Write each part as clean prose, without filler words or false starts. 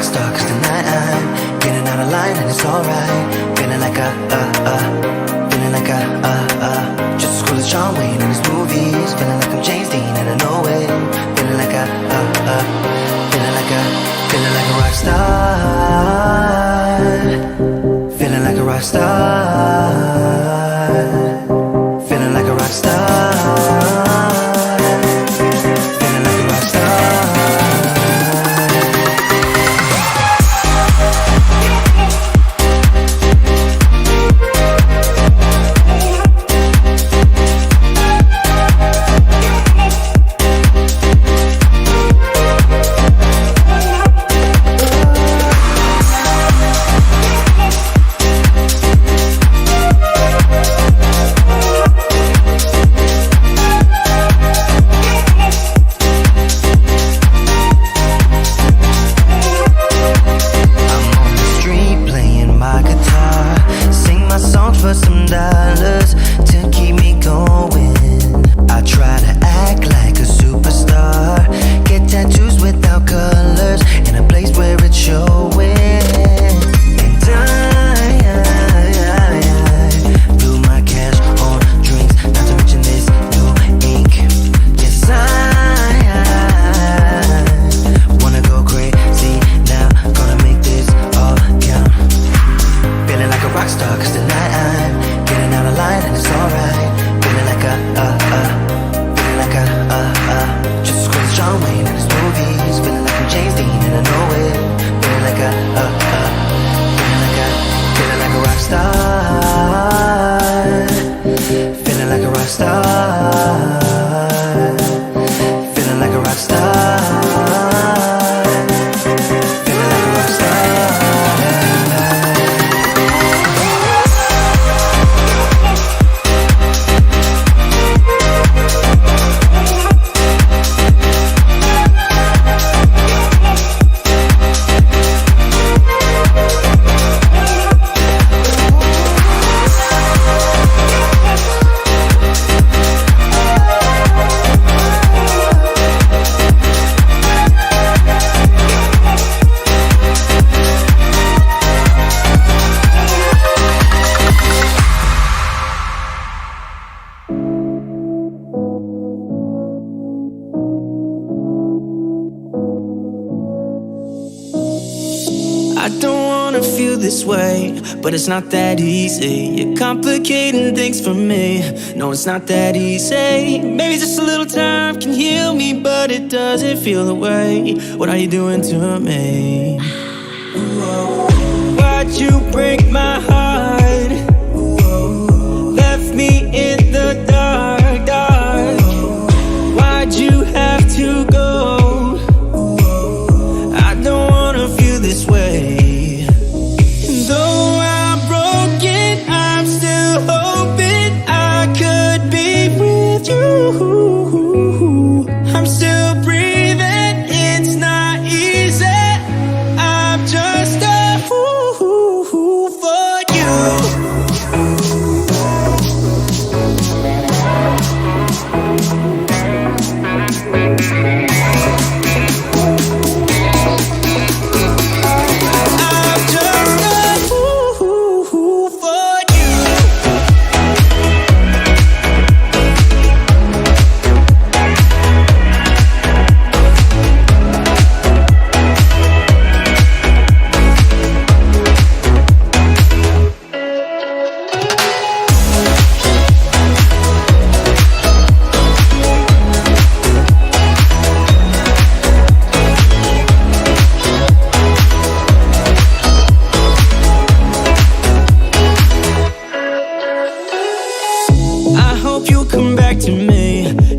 star, cause tonight I'm getting out of line and it's alright. Feeling like feeling like just as cool as John Wayne in his movies. Feeling like I'm James Dean and I know it. Feeling like feeling like a rock star. Feeling like a rock star. Feeling like a rock star. But it's not that easy. You're complicating things for me. No, it's not that easy. Maybe just a little time can heal me, but it doesn't feel the way. What are you doing to me? Why'd you break my heart? Left me in the dark, dark. Why'd you have to go? I don't wanna feel this way. I'm still breathing, it's not easy. I'm just a fool for you.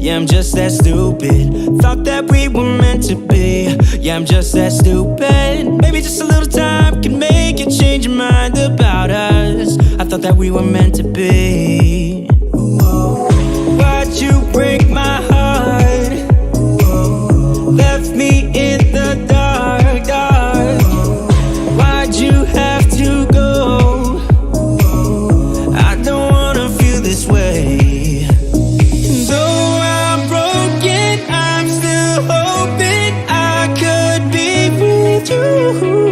I'm just that stupid. Thought that we were meant to be. Yeah, I'm just that stupid. Maybe just a little time can make you change your mind about us. I thought that we were meant to be. Why'd you break my heart? Left me in the dark, dark. Why'd you have to go? I don't wanna feel this way. Ooh.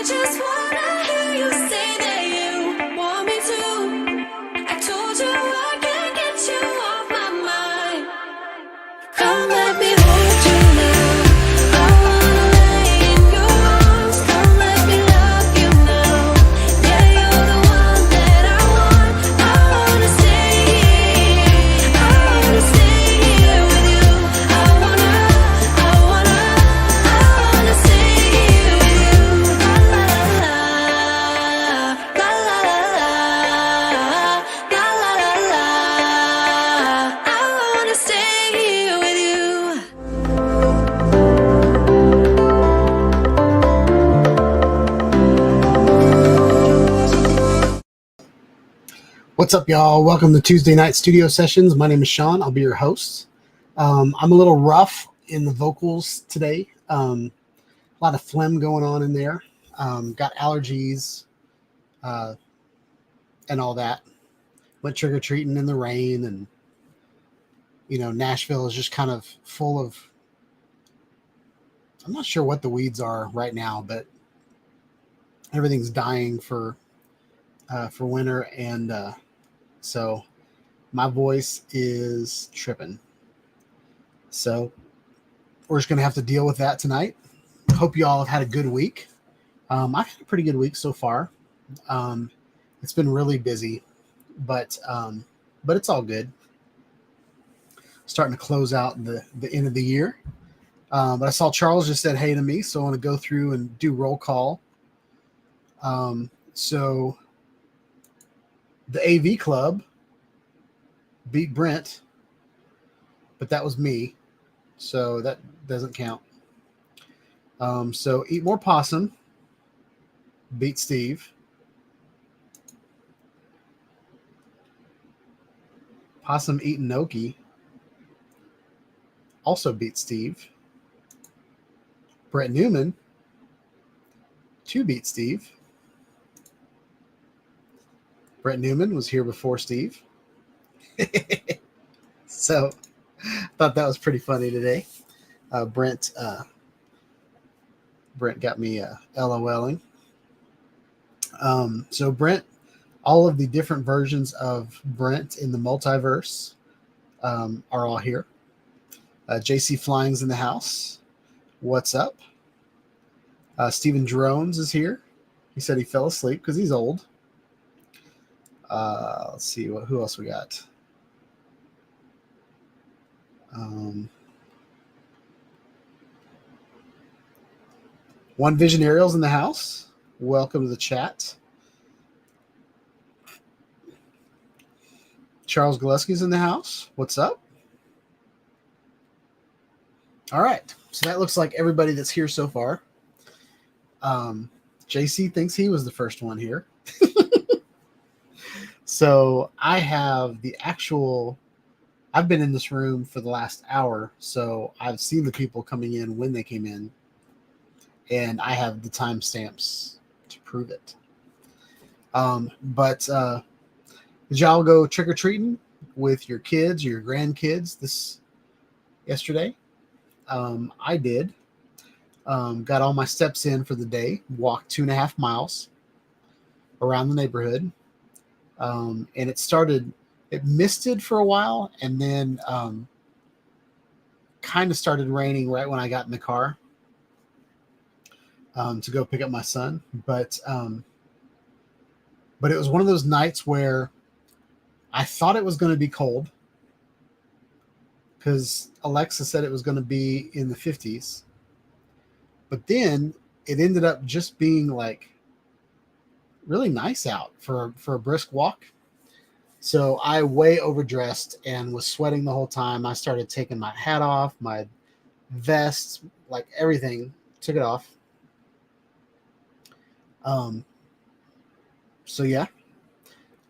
just wanna hear you say that you want me to. I told you I can't get you off my mind. Come let me hold you now. I wanna lay in your arms. Come let me love you now. Yeah, you're the one that I want. I wanna stay here. I wanna stay here with you. I wanna stay here with you. La la la, la la la, la la la la. I wanna stay here with you. What's up, y'all? Welcome to Tuesday Night Studio Sessions. My name is Sean. I'll be your host. I'm a little rough in the vocals today. A lot of phlegm going on in there. Got allergies and all that. Went trick-or-treating in the rain, and Nashville is just kind of full of, I'm not sure what the weeds are right now, but everything's dying for winter, and so my voice is tripping. So we're just gonna have to deal with that tonight. Hope you all have had a good week. I've had a pretty good week so far. It's been really busy, but it's all good. Starting to close out the end of the year. But I saw Charles just said hey to me, so I want to go through and do roll call. So the AV Club beat Brent, but that was me, so that doesn't count. So Eat More Possum beat Steve. Possum Eatin' Gnocchi also beat Steve. Brett Newman 2 beat Steve. Brett Newman was here before Steve. So I thought that was pretty funny today. Brent got me LOLing. So Brent, all of the different versions of Brent in the multiverse are all here. JC Flying's in the house. What's up? Steven Drones is here. He said he fell asleep because he's old. Let's see who else we got. One Vision Aerial's in the house. Welcome to the chat. Charles Gillespie's in the house. What's up? All right. So that looks like everybody that's here so far. JC thinks he was the first one here. So I have the actual, I've been in this room for the last hour, so I've seen the people coming in when they came in, and I have the timestamps to prove it. But did y'all go trick-or-treating with your kids or your grandkids yesterday? I did. Got all my steps in for the day, walked 2.5 miles around the neighborhood. And it misted for a while, and then kind of started raining right when I got in the car to go pick up my son. But it was one of those nights where I thought it was going to be cold because Alexa said it was going to be in the 50s. But then it ended up just being like really nice out for a brisk walk. So I way overdressed and was sweating the whole time. I started taking my hat off, my vest, like everything, took it off. So yeah.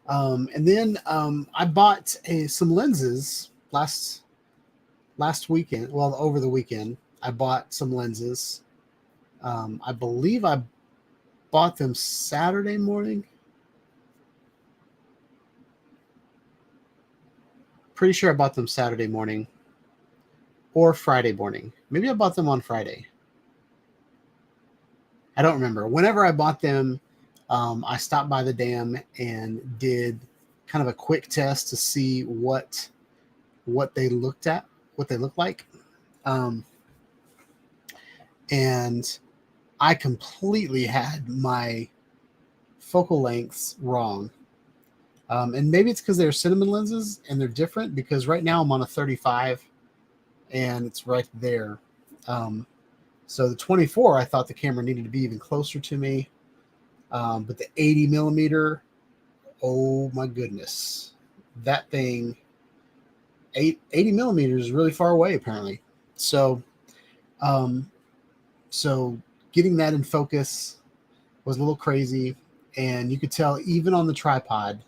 And then I bought some lenses last weekend. Well, over the weekend, I bought some lenses. I believe I bought them Saturday morning. Pretty sure I bought them Saturday morning or Friday morning. Maybe I bought them on Friday. I don't remember. Whenever I bought them, I stopped by the dam and did kind of a quick test to see what they looked at, what they looked like. And I completely had my focal lengths wrong. And maybe it's because they're cinnamon lenses and they're different, because right now I'm on a 35 and it's right there. So the 24, I thought the camera needed to be even closer to me. But the 80 millimeter, oh my goodness, that thing, 80 millimeters is really far away apparently. So, so getting that in focus was a little crazy. And you could tell even on the tripod,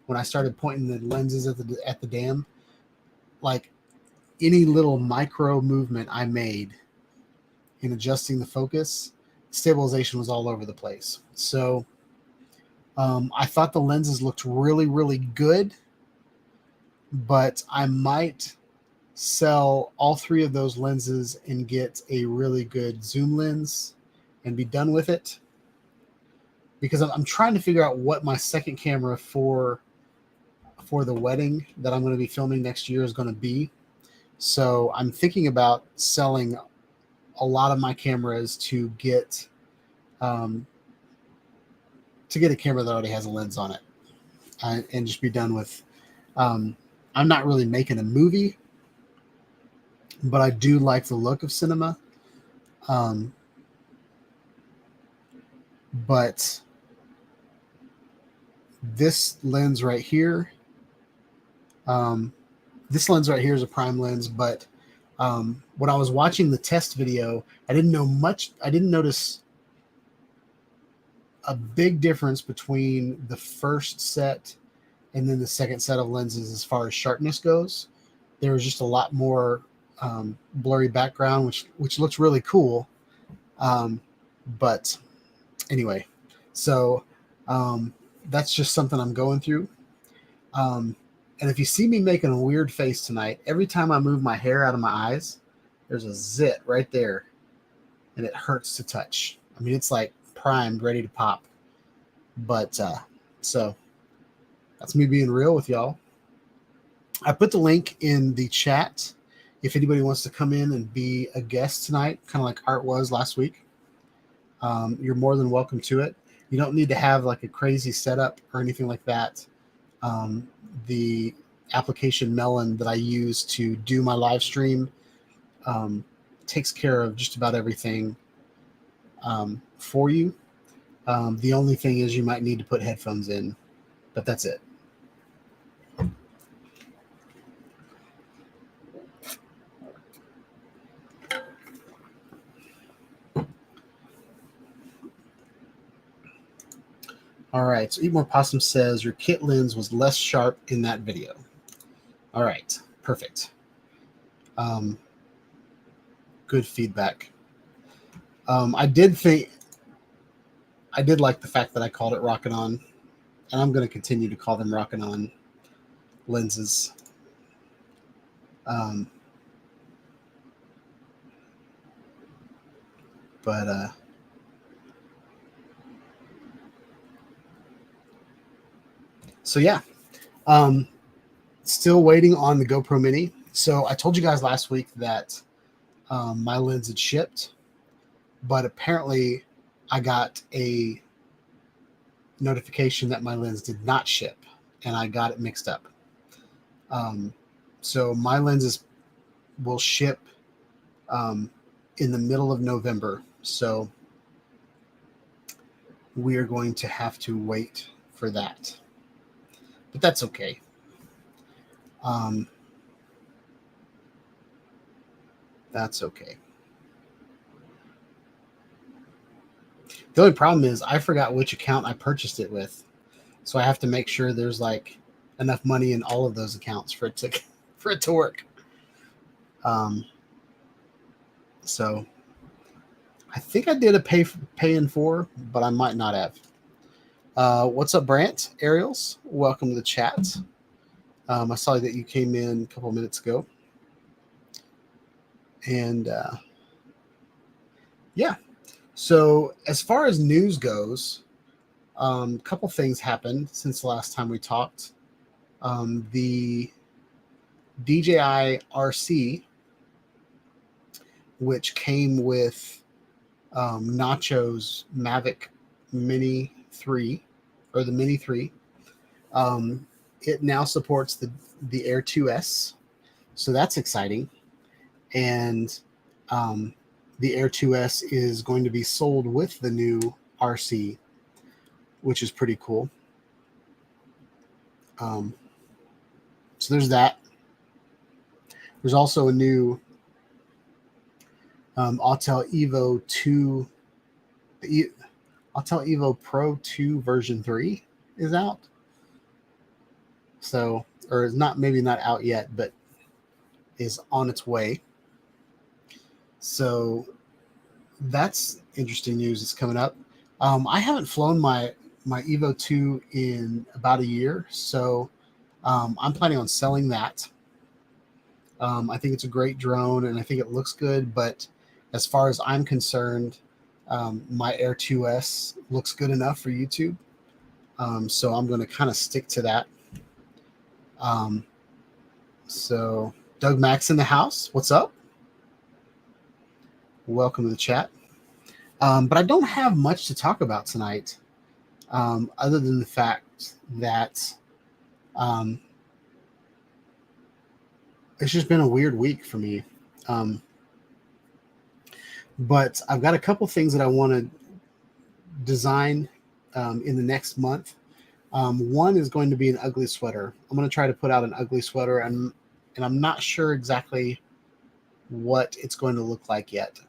when I started pointing the lenses at the dam, like any little micro movement I made in adjusting the focus, stabilization was all over the place. So I thought the lenses looked really, really good, but I might sell all three of those lenses and get a really good zoom lens and be done with it, because I'm trying to figure out what my second camera for the wedding that I'm going to be filming next year is going to be. So I'm thinking about selling a lot of my cameras to get a camera that already has a lens on it, and just be done with. I'm not really making a movie, but I do like the look of cinema. But this lens right here, is a prime lens, but when I was watching the test video, I didn't notice a big difference between the first set and then the second set of lenses as far as sharpness goes. There was just a lot more blurry background, which looks really cool. But anyway, so that's just something I'm going through. And if you see me making a weird face tonight, every time I move my hair out of my eyes, there's a zit right there, and it hurts to touch. I mean, it's like primed, ready to pop. But so that's me being real with y'all. I put the link in the chat if anybody wants to come in and be a guest tonight, kind of like Art was last week. You're more than welcome to it. You don't need to have like a crazy setup or anything like that. The application Melon that I use to do my live stream takes care of just about everything for you. The only thing is you might need to put headphones in, but that's it. All right, so Eat More Possum says your kit lens was less sharp in that video. All right, perfect. Good feedback. I did like the fact that I called it Rockin' On, and I'm going to continue to call them Rockin' On lenses. So yeah, still waiting on the GoPro Mini. So I told you guys last week that my lens had shipped, but apparently I got a notification that my lens did not ship, and I got it mixed up. So my lenses will ship in the middle of November. So we are going to have to wait for that. But that's okay. That's okay. The only problem is I forgot which account I purchased it with. So I have to make sure there's like enough money in all of those accounts for it to work. So I think I did a pay in for, but I might not have. What's up, Brant? Ariels, welcome to the chat. I saw that you came in a couple minutes ago. And yeah, So as far as news goes, a couple things happened since the last time we talked. The DJI RC, which came with Nacho's Mavic Mini 3 or the Mini 3, it now supports the Air 2S. So that's exciting. And the Air 2S is going to be sold with the new RC, which is pretty cool. So there's that. There's also a new Autel Evo 2, Autel Evo Pro 2 version 3 is out. So, or it's not, maybe not out yet, but is on its way. So that's interesting news. It's coming up. I haven't flown my Evo 2 in about a year, so I'm planning on selling that. I think it's a great drone, and I think it looks good, but as far as I'm concerned, my Air 2S looks good enough for YouTube. So I'm going to kind of stick to that. So Doug Max in the house. What's up? Welcome to the chat. But I don't have much to talk about tonight, other than the fact that it's just been a weird week for me. But I've got a couple things that I want to design in the next month. One is going to be an ugly sweater. I'm going to try to put out an ugly sweater, and I'm not sure exactly what it's going to look like yet.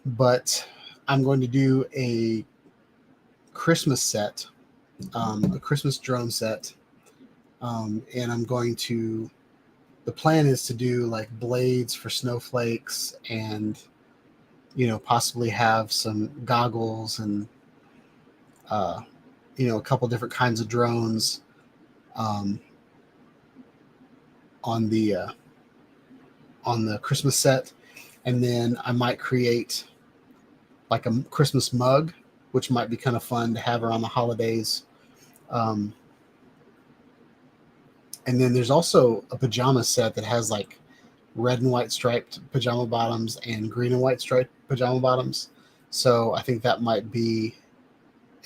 But I'm going to do a Christmas set, a Christmas drone set. And I'm going to, the plan is to do like blades for snowflakes and, possibly have some goggles and, a couple different kinds of drones on the Christmas set. And then I might create like a Christmas mug, which might be kind of fun to have around the holidays. And then there's also a pajama set that has like red and white striped pajama bottoms and green and white striped pajama bottoms. So I think that might be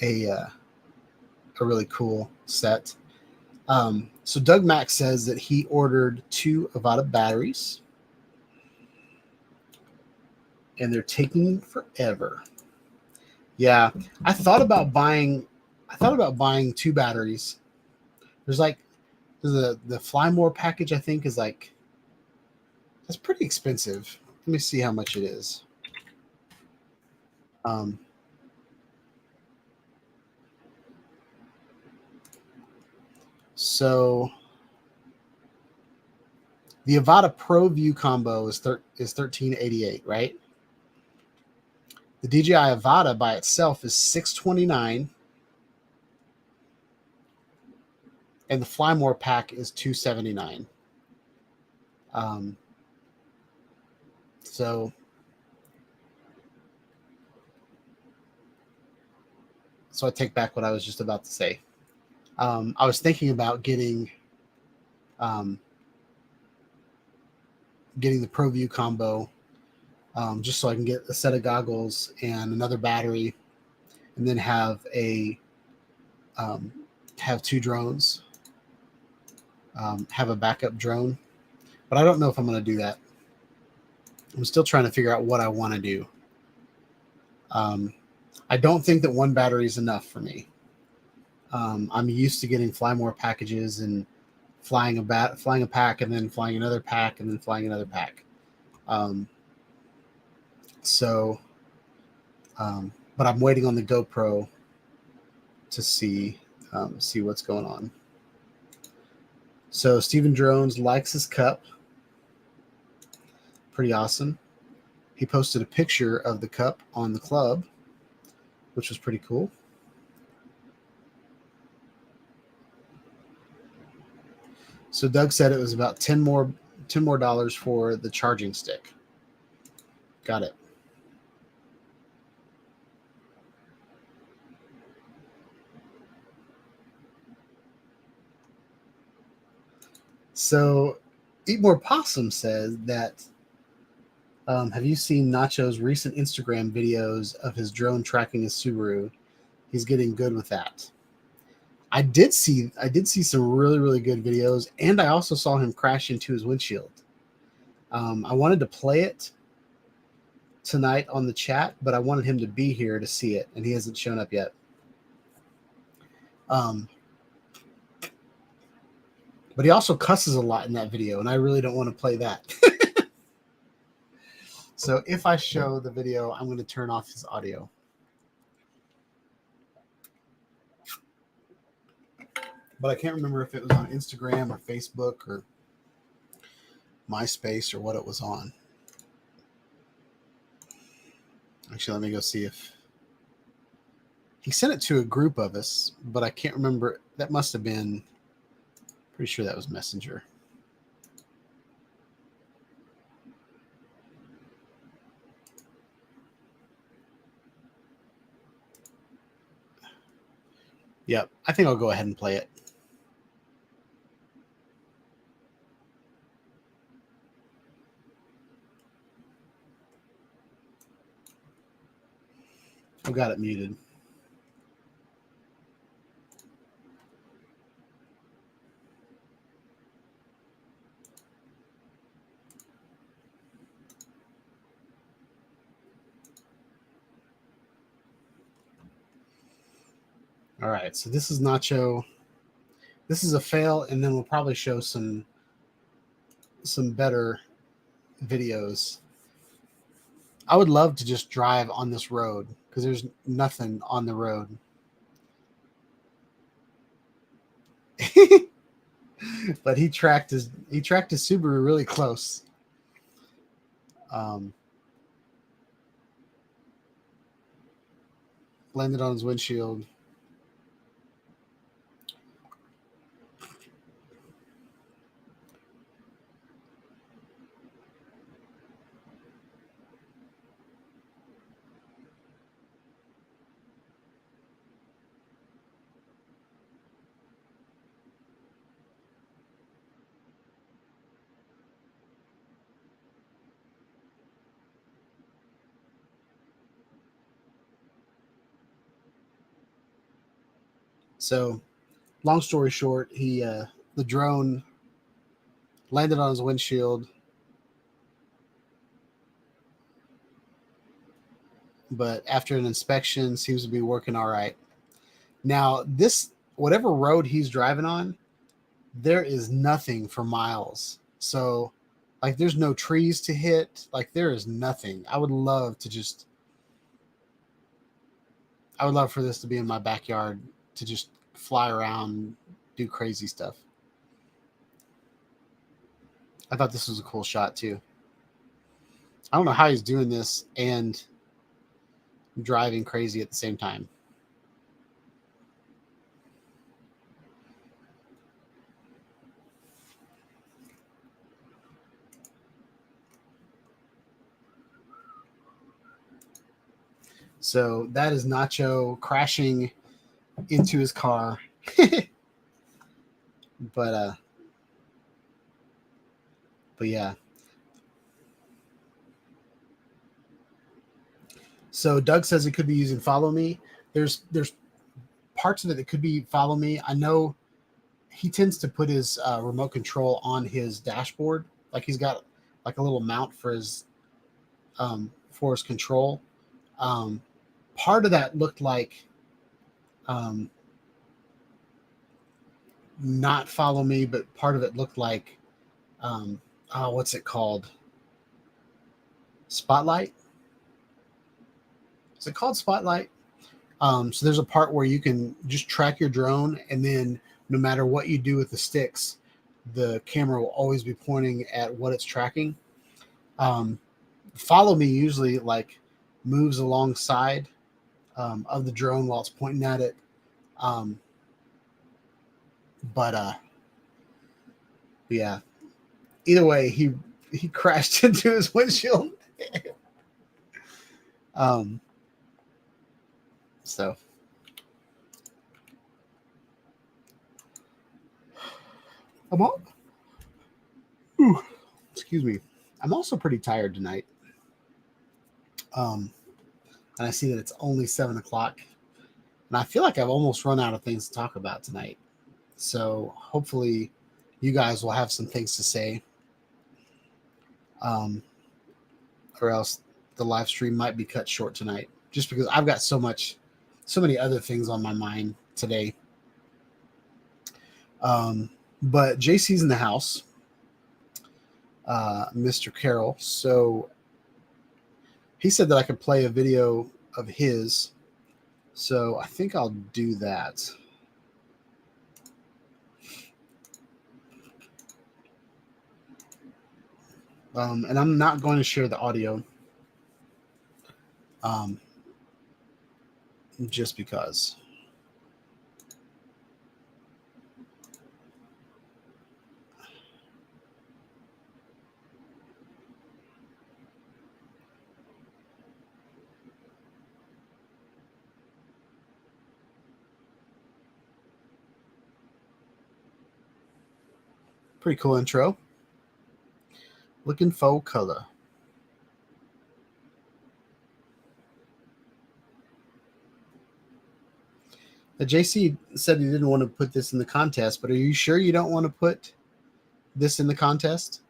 a really cool set. So Doug Max says that he ordered 2 Avata batteries, and they're taking forever. Yeah, I thought about buying 2 batteries. There's like the Fly More package, I think, is like, that's pretty expensive. Let me see how much it is. So the Avata Pro View combo is $13.88, right? The DJI Avata by itself is $629, and the Fly More pack is $279. So I take back what I was just about to say. I was thinking about getting the Pro View combo, just so I can get a set of goggles and another battery, and then have 2 drones, have a backup drone. But I don't know if I'm going to do that. I'm still trying to figure out what I want to do. I don't think that 1 battery is enough for me. I'm used to getting Fly More packages and flying a pack, and then flying another pack, and then flying another pack. But I'm waiting on the GoPro to see what's going on. So Steven Drones likes his cup. Pretty awesome. He posted a picture of the cup on the club, which was pretty cool. So Doug said it was about $10 more for the charging stick. Got it. So, Eat More Possum says that have you seen Nacho's recent Instagram videos of his drone tracking his Subaru? He's getting good with that. I did see some really, really good videos, and I also saw him crash into his windshield. I wanted to play it tonight on the chat, but I wanted him to be here to see it, and he hasn't shown up yet. But he also cusses a lot in that video, and I really don't want to play that. So if I show the video, I'm going to turn off his audio. But I can't remember if it was on Instagram or Facebook or MySpace or what it was on. Actually, let me go see if he sent it to a group of us, but I can't remember. That must have been, pretty sure that was Messenger. Yep, I think I'll go ahead and play it. I've got it muted. All right, so this is Nacho. This is a fail, and then we'll probably show some better videos. I would love to just drive on this road because there's nothing on the road. But he tracked his Subaru really close. Landed on his windshield. So, long story short, the drone landed on his windshield, but after an inspection, seems to be working all right. Now, whatever road he's driving on, there is nothing for miles. So, like, there's no trees to hit. Like, there is nothing. I would love for this to be in my backyard to just fly around, do crazy stuff. I thought this was a cool shot too. I don't know how he's doing this and driving crazy at the same time. So that is Nacho crashing into his car. But yeah. So Doug says it could be using Follow Me. There's parts of it that could be Follow Me. I know he tends to put his remote control on his dashboard. Like he's got like a little mount for his control. Part of that looked like not Follow Me, but part of it looked like what's it called? Spotlight? Is it called Spotlight? So there's a part where you can just track your drone, and then no matter what you do with the sticks, the camera will always be pointing at what it's tracking. Follow Me usually like moves alongside of the drone while it's pointing at it. But yeah. Either way, he crashed into his windshield. Um, so I'm all, excuse me. I'm also pretty tired tonight. And I see that it's only 7 o'clock, and I feel like I've almost run out of things to talk about tonight. So hopefully, you guys will have some things to say, um, or else the live stream might be cut short tonight, just because I've got so many other things on my mind today. But JC's in the house, Mr. Carroll. So he said that I could play a video of his. So I think I'll do that. And I'm not going to share the audio. Just because. Pretty cool intro. Looking faux color. JC said he didn't want to put this in the contest, but are you sure you don't want to put this in the contest?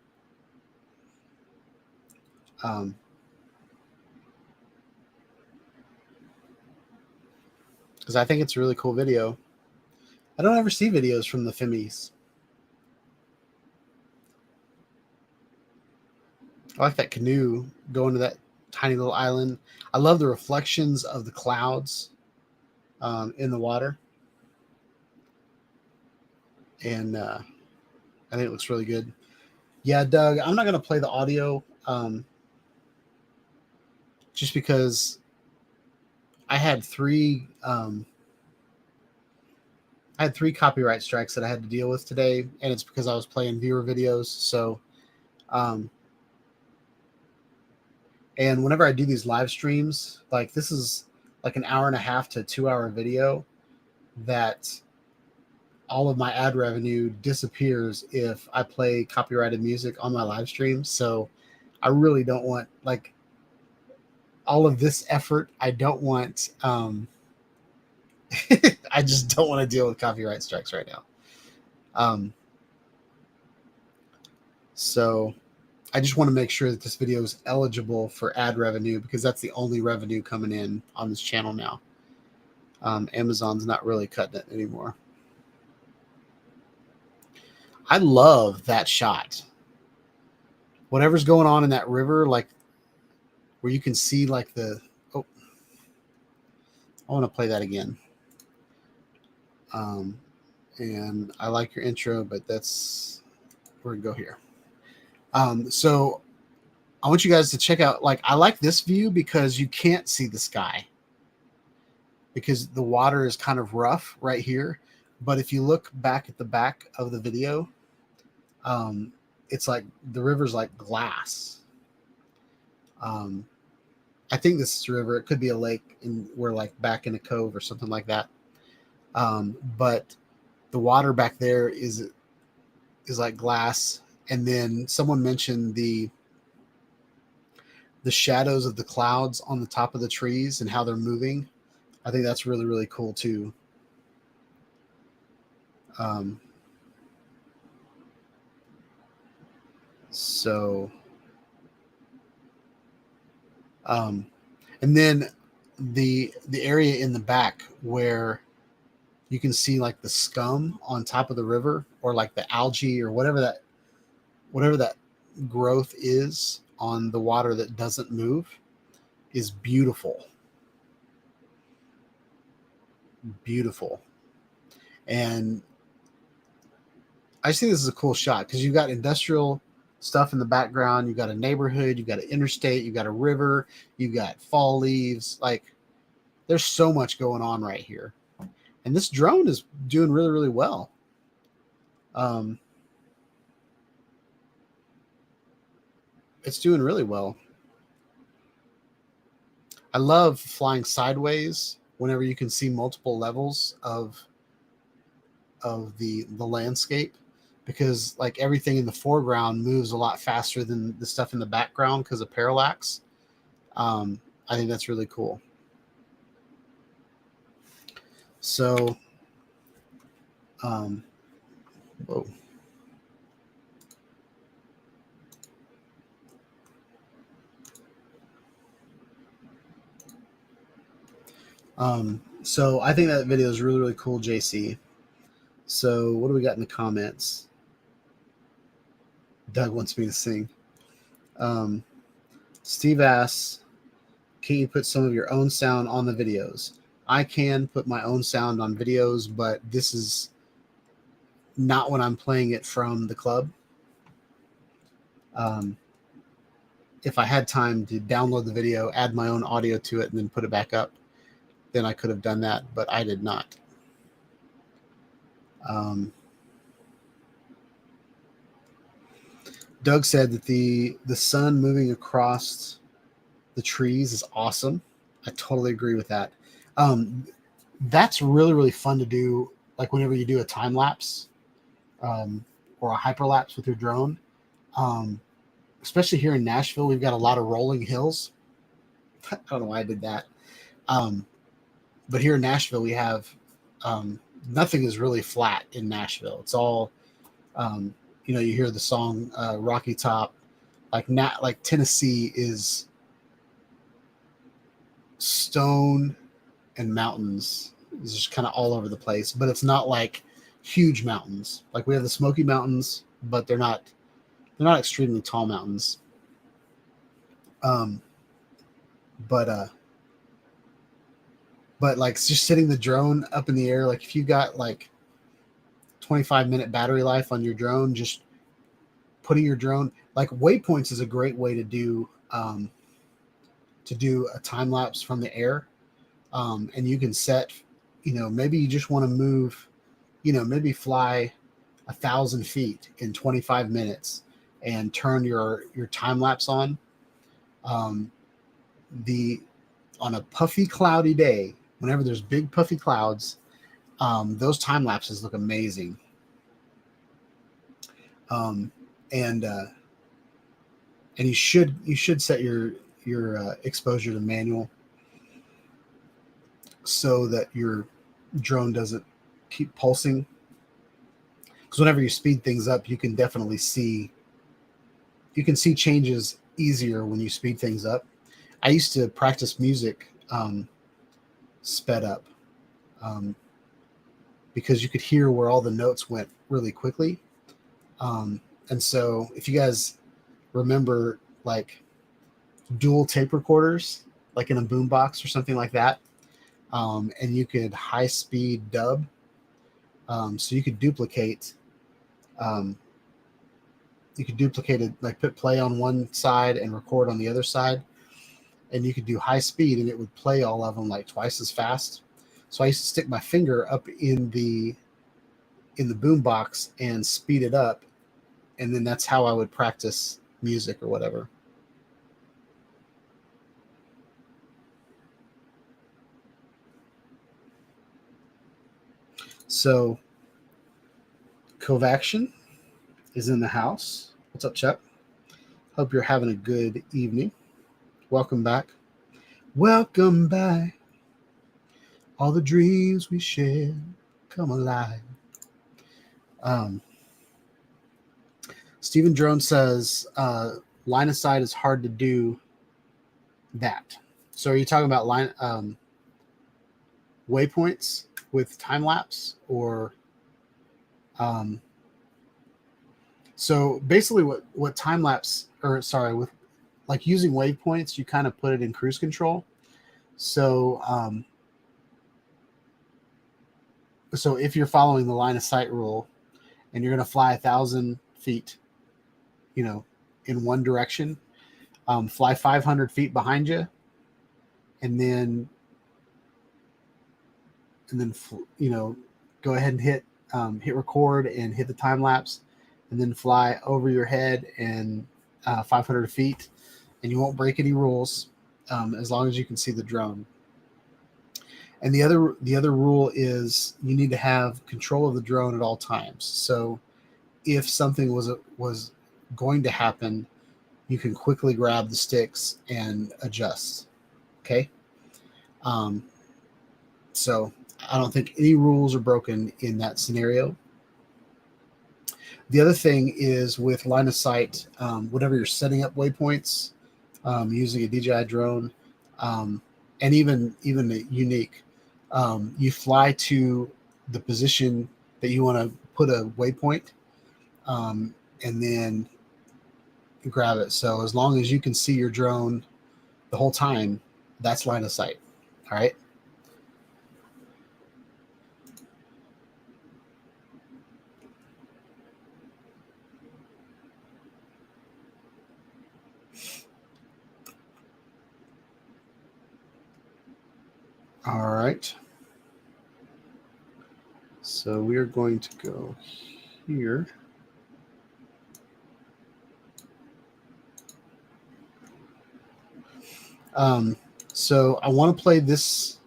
Because I think it's a really cool video. I don't ever see videos from the Fimmies. I like that canoe going to that tiny little island. I love the reflections of the clouds in the water. And I think it looks really good. Yeah, Doug, I'm not going to play the audio just because I had three copyright strikes that I had to deal with today, and it's because I was playing viewer videos. So, and whenever I do these live streams, like this is like an hour and a half to 2 hour video, that all of my ad revenue disappears if I play copyrighted music on my live stream. So I really don't want like all of this effort. I don't want, I just don't want to deal with copyright strikes right now. So I just want to make sure that this video is eligible for ad revenue, because that's the only revenue coming in on this channel now. Amazon's not really cutting it anymore. I love that shot. Whatever's going on in that river, like where you can see like the, oh, I want to play that again. And I like your intro, but we're gonna go here. So I want you guys to check out, like, I like this view because you can't see the sky because the water is kind of rough right here. But if you look back at the back of the video, it's like the river's like glass. I think this is a river. It could be a lake, and we're like back in a cove or something like that. But the water back there is like glass. And then someone mentioned the shadows of the clouds on the top of the trees and how they're moving. I think that's really, really cool too. And then the area in the back where you can see like the scum on top of the river, or like the algae or whatever that growth is on the water that doesn't move, is beautiful. Beautiful. And I just think this is a cool shot because you've got industrial stuff in the background. You've got a neighborhood, you've got an interstate, you've got a river, you've got fall leaves. Like, there's so much going on right here. And this drone is doing really, really well. It's doing really well. I love flying sideways whenever you can see multiple levels of the landscape, because like everything in the foreground moves a lot faster than the stuff in the background because of parallax. I think that's really cool. So, whoa. So I think that video is really, really cool, JC. So what do we got in the comments? Doug wants me to sing. Steve asks, can you put some of your own sound on the videos? I can put my own sound on videos, but this is not when I'm playing it from the club. If I had time to download the video, add my own audio to it, and then put it back up, then I could have done that, but I did not. Doug said that the sun moving across the trees is awesome. I totally agree with that. That's really, really fun to do, like whenever you do a time lapse or a hyperlapse with your drone. Especially here in Nashville, we've got a lot of rolling hills. I don't know why I did that. But here in Nashville, we have nothing is really flat in Nashville. It's all, you hear the song Rocky Top, like Tennessee is stone and mountains. It's just kind of all over the place, but it's not like huge mountains. Like we have the Smoky Mountains, but they're not extremely tall mountains. But like just sitting the drone up in the air, like if you got like 25-minute battery life on your drone, just putting your drone, like waypoints is a great way to do a time lapse from the air. And you can set, maybe you just want to move, maybe fly 1,000 feet in 25 minutes and turn your time lapse on. On a puffy, cloudy day, whenever there's big puffy clouds, those time lapses look amazing. And you should set your exposure to manual so that your drone doesn't keep pulsing. Because whenever you speed things up, you can definitely see changes easier when you speed things up. I used to practice music sped up because you could hear where all the notes went really quickly. And so if you guys remember like dual tape recorders, like in a boombox or something like that, and you could high speed dub, so you could duplicate it, like put play on one side and record on the other side, and you could do high speed and it would play all of them like twice as fast. So I used to stick my finger up in the boombox and speed it up, and then that's how I would practice music or whatever. So Kovaction is in the house. What's up, Chuck? Hope you're having a good evening. Welcome back. Welcome back. All the dreams we shared come alive. Stephen Drone says line of sight is hard to do that. So are you talking about waypoints with time lapse, or so basically what time lapse, with like using waypoints, you kind of put it in cruise control. So so if you're following the line of sight rule and you're going to fly 1,000 feet, in one direction, fly 500 feet behind you, and then go ahead and hit record and hit the time lapse, and then fly over your head and 500 feet, and you won't break any rules. as long as you can see the drone. And the other rule is you need to have control of the drone at all times. So if something was going to happen, you can quickly grab the sticks and adjust. Okay. So I don't think any rules are broken in that scenario. The other thing is with line of sight, whenever you're setting up waypoints, using a DJI drone, and even a unique, you fly to the position that you want to put a waypoint, and then grab it. So as long as you can see your drone the whole time, that's line of sight. All right. All right. So we are going to go here. So I want to play this.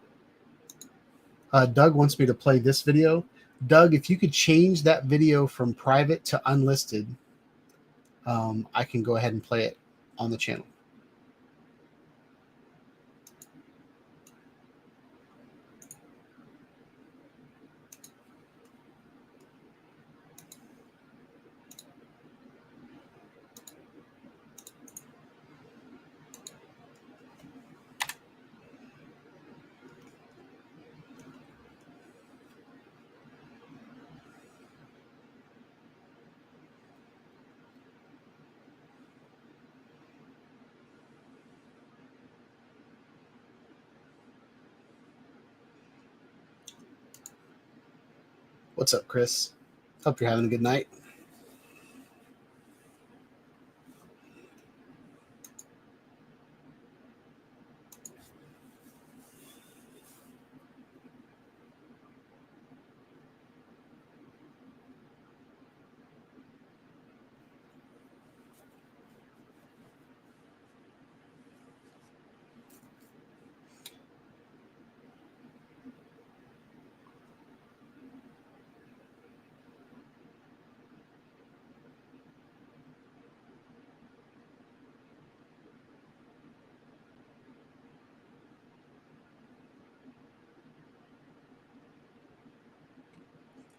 Doug wants me to play this video. Doug, if you could change that video from private to unlisted, I can go ahead and play it on the channel. What's up, Chris? Hope you're having a good night.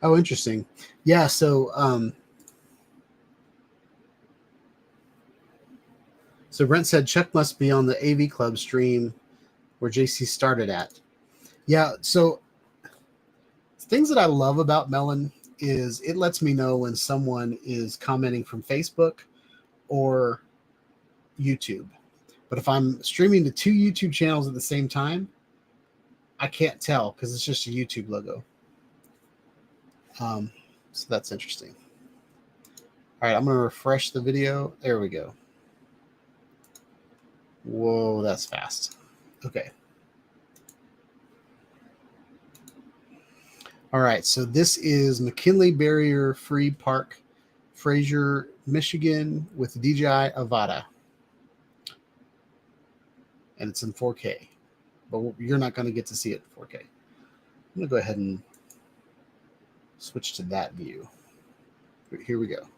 Oh, interesting. Yeah, so Brent said Chuck must be on the AV Club stream where JC started at. Yeah, so things that I love about Melon is it lets me know when someone is commenting from Facebook or YouTube. But if I'm streaming to two YouTube channels at the same time, I can't tell because it's just a YouTube logo. So that's interesting. All right, I'm going to refresh the video. There we go. Whoa, that's fast. Okay. All right, so this is McKinley Barrier Free Park, Fraser, Michigan, with DJI Avata. And it's in 4K, but you're not going to get to see it in 4K. I'm going to go ahead and switch to that view. Here we go.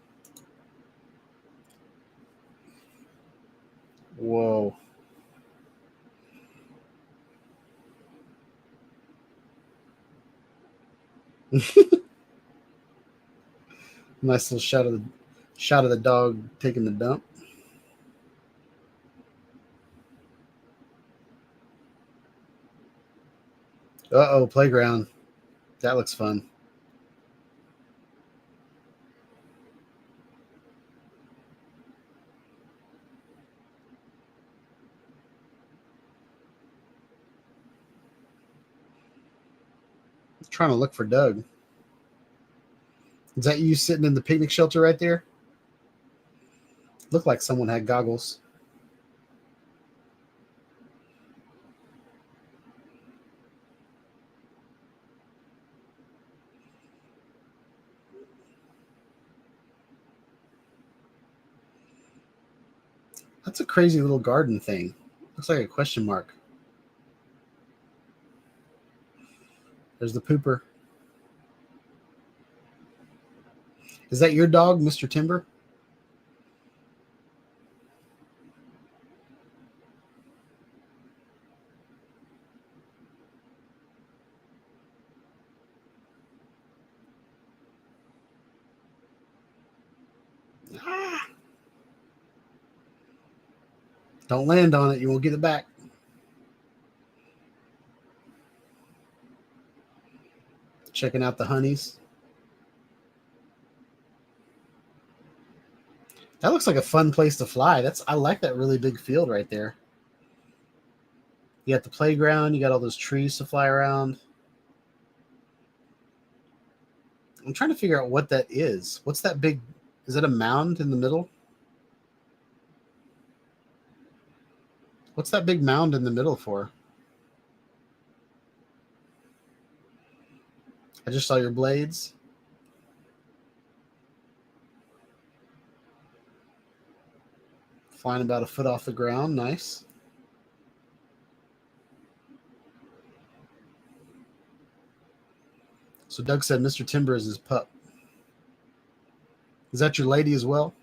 Whoa. Nice little shot of the dog taking the dump. Uh-oh, playground. That looks fun. I'm trying to look for Doug. Is that you sitting in the picnic shelter right there? Looked like someone had goggles. That's a crazy little garden thing. Looks like a question mark. There's the pooper. Is that your dog, Mr. Timber? Ah. Don't land on it. You won't get it back. Checking out the honeys. That looks like a fun place to fly. I like that really big field right there. You got the playground. You got all those trees to fly around. I'm trying to figure out what that is. What's that big? Is it a mound in the middle? What's that big mound in the middle for? I just saw your blades. Flying about a foot off the ground. Nice. So Doug said Mr. Timber is his pup. Is that your lady as well?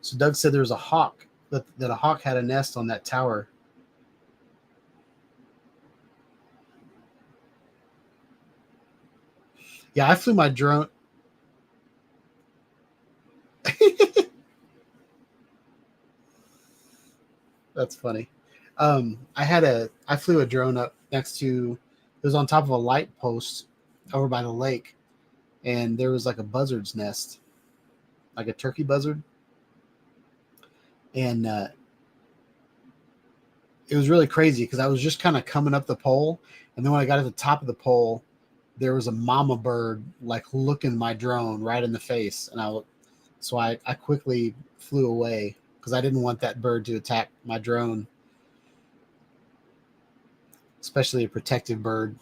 So Doug said there was a hawk, that a hawk had a nest on that tower. Yeah, I flew my drone. That's funny. I flew a drone up next to, it was on top of a light post over by the lake, and there was like a buzzard's nest, like a turkey buzzard. And it was really crazy because I was just kind of coming up the pole, and then when I got at the top of the pole, there was a mama bird like looking my drone right in the face, and I quickly flew away because I didn't want that bird to attack my drone, especially a protective bird.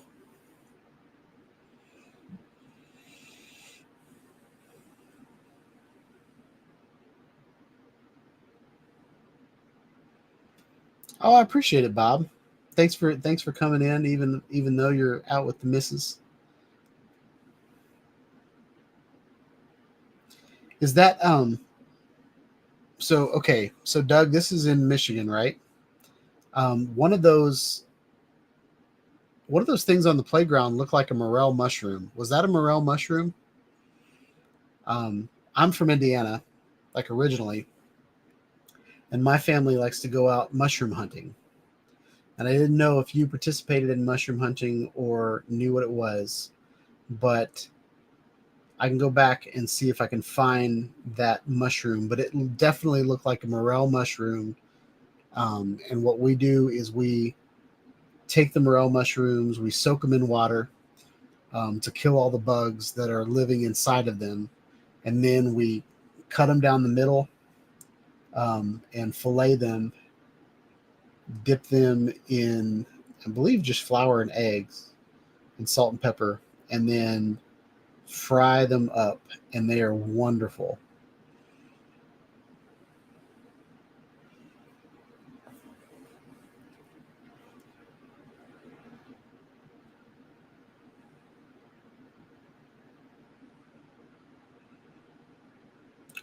Oh, I appreciate it, Bob. Thanks for coming in, even though you're out with the missus. Is that so okay, so Doug, this is in Michigan, right? One of those things on the playground looked like a morel mushroom. Was that a morel mushroom? I'm from Indiana, like originally, and my family likes to go out mushroom hunting. And I didn't know if you participated in mushroom hunting or knew what it was, but I can go back and see if I can find that mushroom. But it definitely looked like a morel mushroom. And what we do is we take the morel mushrooms, we soak them in water to kill all the bugs that are living inside of them, and then we cut them down the middle and fillet them, dip them in, I believe, just flour and eggs and salt and pepper, and then fry them up, and they are wonderful.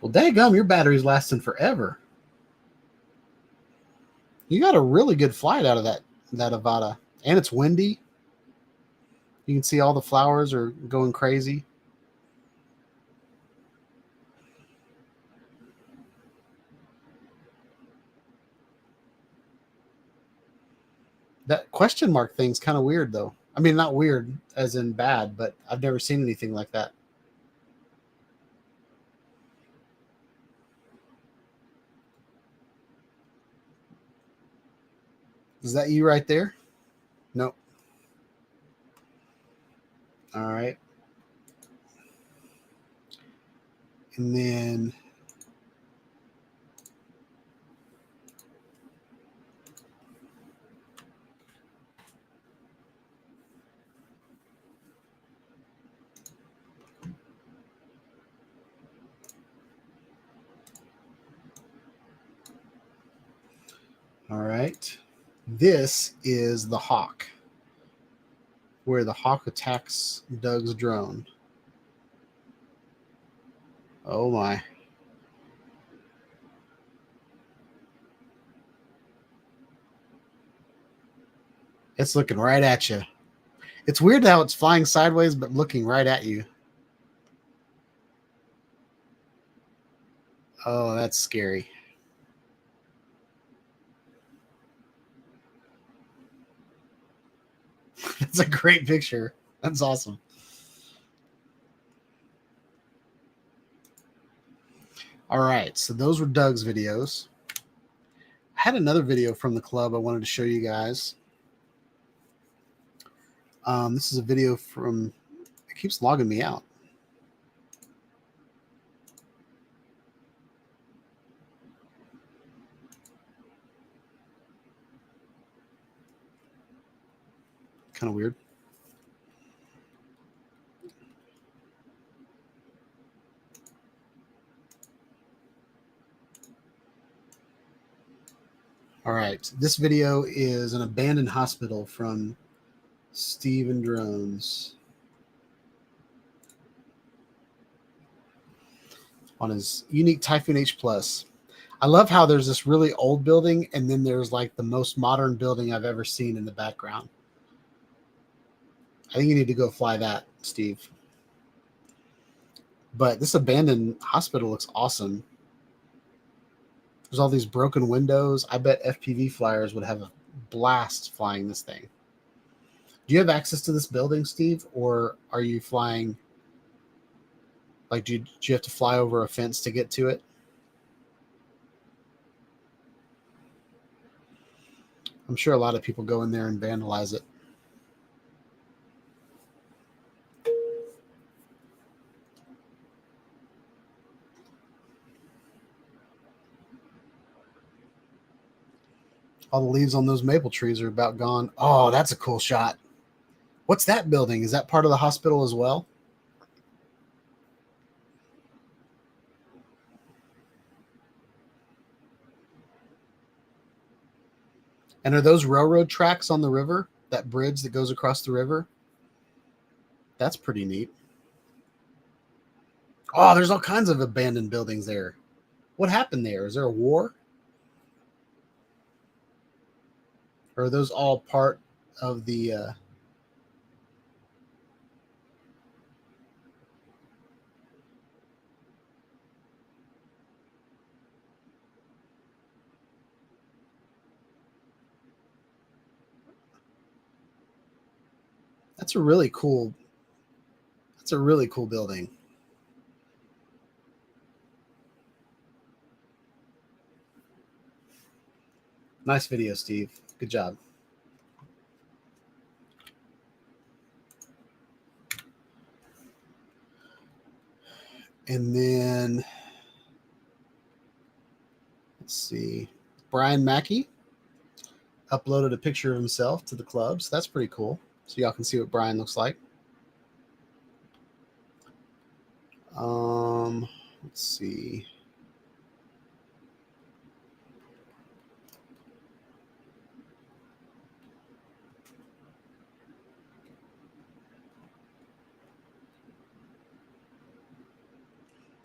Well, daggum, your battery's lasting forever. You got a really good flight out of that Avata, and it's windy. You can see all the flowers are going crazy. That question mark thing's kind of weird, though. I mean, not weird as in bad, but I've never seen anything like that. Is that you right there? Nope. All right. And then right. This is the Hawk, where the Hawk attacks Doug's drone. Oh my. It's looking right at you. It's weird how it's flying sideways, but looking right at you. Oh, that's scary. That's a great picture. That's awesome. All right, so those were Doug's videos. I had another video from the club I wanted to show you guys. This is a video from, it keeps logging me out. Kind of weird. All right, this video is an abandoned hospital from Steven Drones on his unique Typhoon H Plus. I love how there's this really old building and then there's like the most modern building I've ever seen in the background. I think you need to go fly that, Steve. But this abandoned hospital looks awesome. There's all these broken windows. I bet FPV flyers would have a blast flying this thing. Do you have access to this building, Steve? Or are you flying? Like, do you have to fly over a fence to get to it? I'm sure a lot of people go in there and vandalize it. All the leaves on those maple trees are about gone. Oh, that's a cool shot. What's that building? Is that part of the hospital as well? And are those railroad tracks on the river? That bridge that goes across the river? That's pretty neat. Oh, there's all kinds of abandoned buildings there. What happened there? Is there a war? Or are those all part of the... That's a really cool building. Nice video, Steve. Good job. And then, let's see, Brian Mackey uploaded a picture of himself to the club. So that's pretty cool. So y'all can see what Brian looks like. Let's see.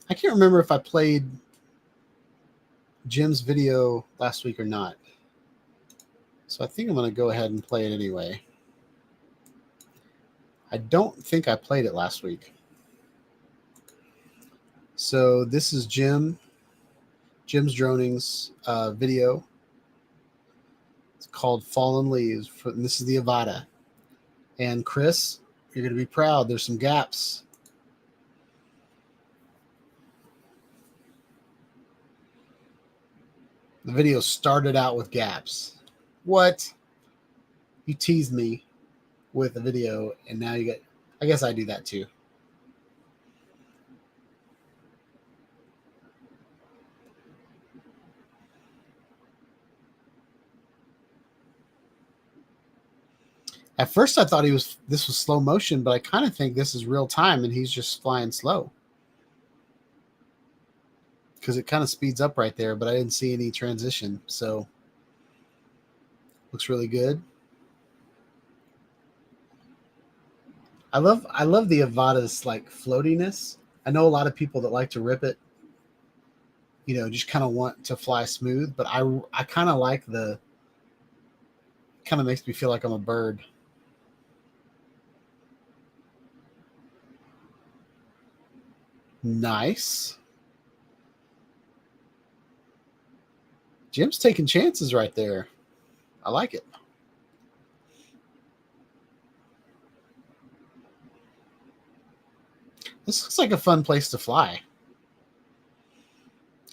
I can't remember if I played Jim's video last week or not. So I think I'm going to go ahead and play it anyway. I don't think I played it last week. So this is Jim's Droning's video. It's called Fallen Leaves. And this is the Avata. And Chris, you're going to be proud. There's some gaps. The video started out with gaps. What? You teased me with a video, and now you get... I guess I do that too. At first I thought this was slow motion, but I kind of think this is real time and he's just flying slow. Because it kind of speeds up right there, but I didn't see any transition. So Looks really good. I love the Avata's like floatiness. I know a lot of people that like to rip it, you know, just kind of want to fly smooth, but I kind of like the, kind of makes me feel like I'm a bird. Nice. Jim's taking chances right there. I like it. This looks like a fun place to fly.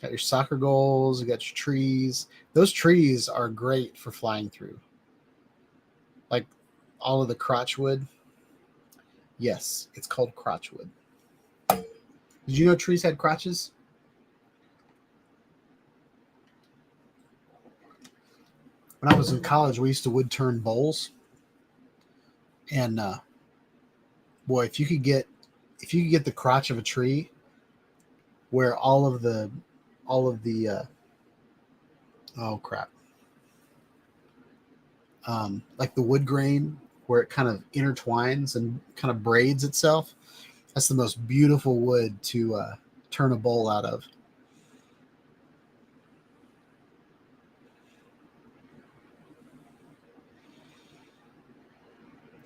Got your soccer goals, you got your trees. Those trees are great for flying through. Like all of the crotchwood. Yes, it's called crotchwood. Did you know trees had crotches? When I was in college, we used to wood turn bowls. And boy, if you could get the crotch of a tree where all of the oh crap, like the wood grain where it kind of intertwines and kind of braids itself, that's the most beautiful wood to turn a bowl out of.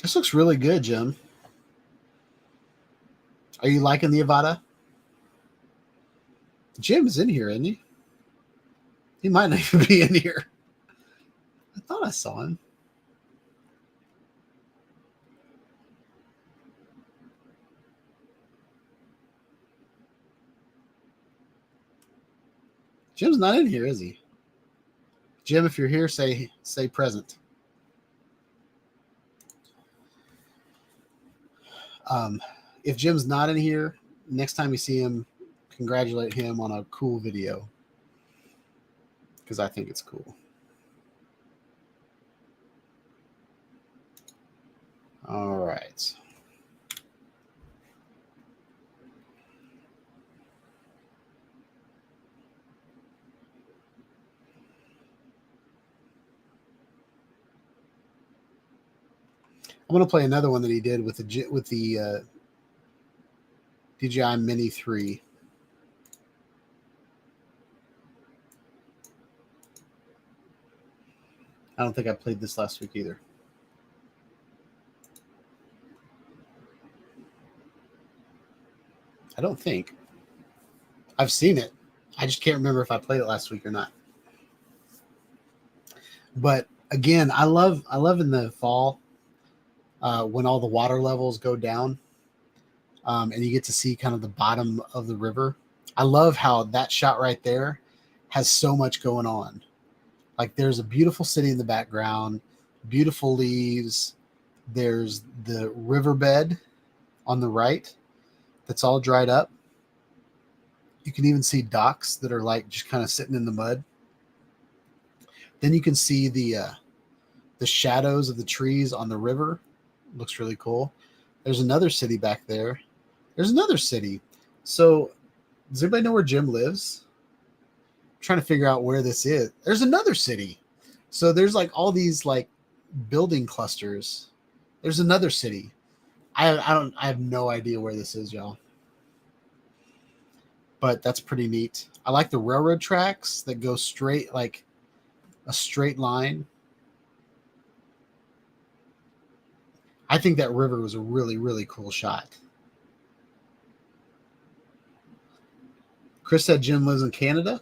This looks really good, Jim. Are you liking the Avata? Jim is in here, isn't he? He might not even be in here. I thought I saw him. Jim's not in here, is he? Jim, if you're here, say present. If Jim's not in here, next time you see him, congratulate him on a cool video, because I think it's cool. All right. I'm going to play another one that he did with the DJI Mini 3. I don't think I played this last week either. I don't think. I've seen it. I just can't remember if I played it last week or not. But again, I love in the fall when all the water levels go down and you get to see kind of the bottom of the river. I love how that shot right there has so much going on. Like there's a beautiful city in the background, beautiful leaves. There's the riverbed on the right that's all dried up. You can even see docks that are like just kind of sitting in the mud. Then you can see the shadows of the trees on the river. Looks really cool. There's another city back there. There's another city. So does everybody know where Jim lives? I'm trying to figure out where this is. There's another city. So there's like all these like building clusters. There's another city. I have no idea where this is, y'all. But that's pretty neat. I like the railroad tracks that go straight, like a straight line. I think that river was a really, really cool shot. Chris said Jim lives in Canada.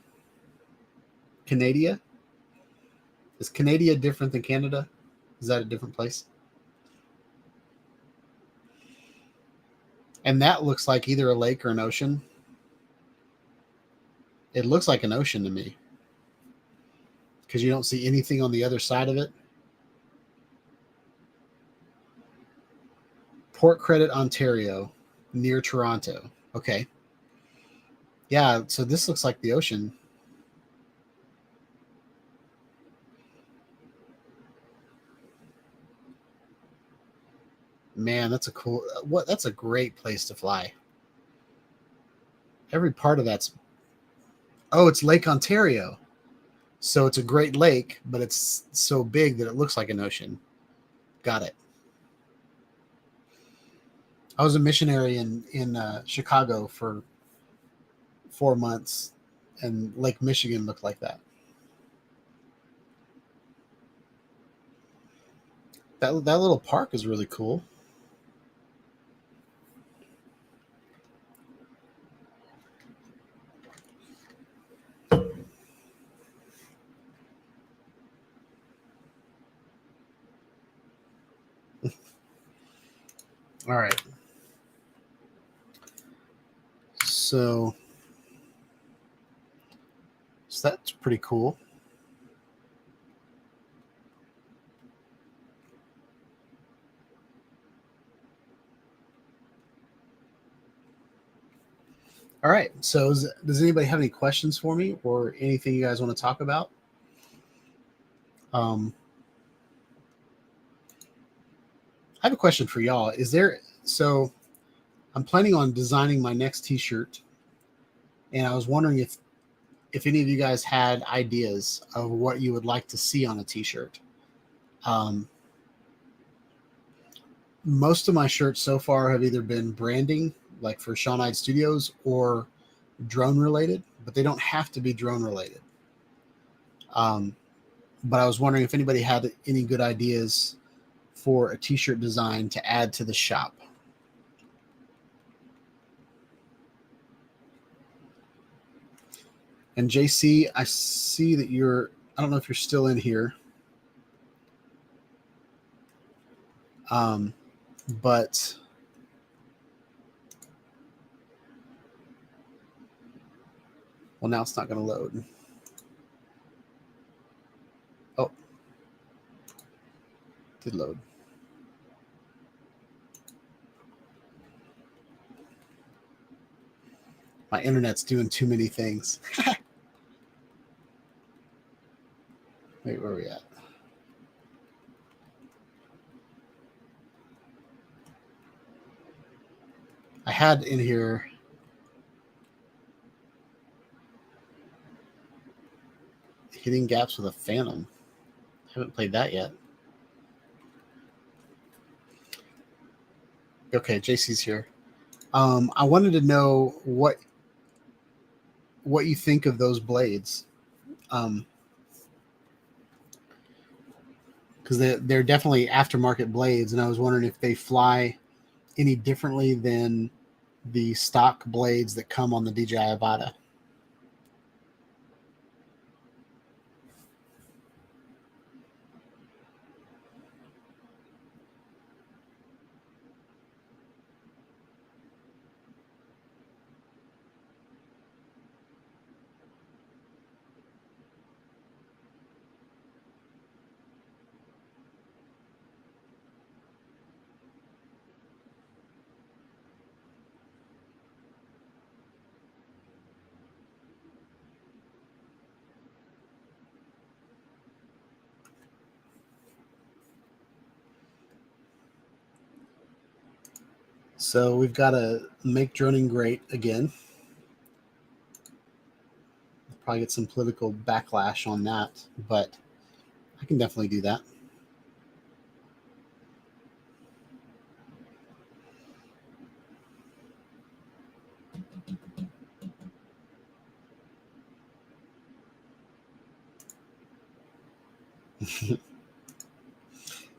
Canada? Is Canada different than Canada? Is that a different place? And that looks like either a lake or an ocean. It looks like an ocean to me, because you don't see anything on the other side of it. Port Credit, Ontario, near Toronto. Okay. Yeah, so this looks like the ocean. Man, that's a cool, that's a great place to fly. Every part of that's, oh, it's Lake Ontario. So it's a Great Lake, but it's so big that it looks like an ocean. Got it. I was a missionary in Chicago for 4 months, and Lake Michigan looked like that. That little park is really cool. All right. So that's pretty cool. All right. So does anybody have any questions for me or anything you guys want to talk about? I have a question for y'all. So I'm planning on designing my next t-shirt, and I was wondering if any of you guys had ideas of what you would like to see on a t-shirt. Most of my shirts so far have either been branding, like for Sean Hyde Studios, or drone related, but they don't have to be drone related. But I was wondering if anybody had any good ideas for a t-shirt design to add to the shop. And JC, I see that I don't know if you're still in here. But well, now it's not going to load. Oh, did load. My internet's doing too many things. Wait, where are we at? I had in here hitting gaps with a Phantom. I haven't played that yet. Okay, JC's here. I wanted to know what you think of those blades. Because they're definitely aftermarket blades, and I was wondering if they fly any differently than the stock blades that come on the DJI Avata. So we've got to make droning great again. Probably get some political backlash on that, but I can definitely do that.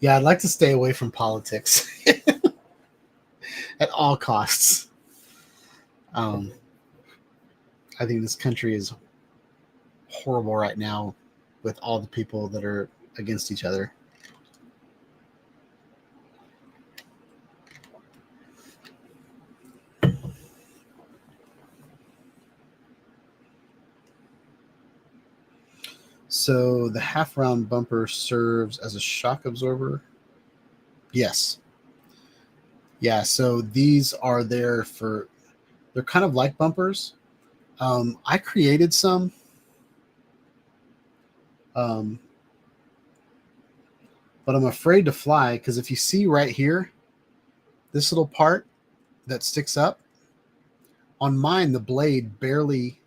Yeah, I'd like to stay away from politics at all costs. I think this country is horrible right now with all the people that are against each other. So the half round bumper serves as a shock absorber. Yes. Yeah, so these are they're kind of like bumpers. I created some. But I'm afraid to fly because if you see right here, this little part that sticks up, on mine, the blade barely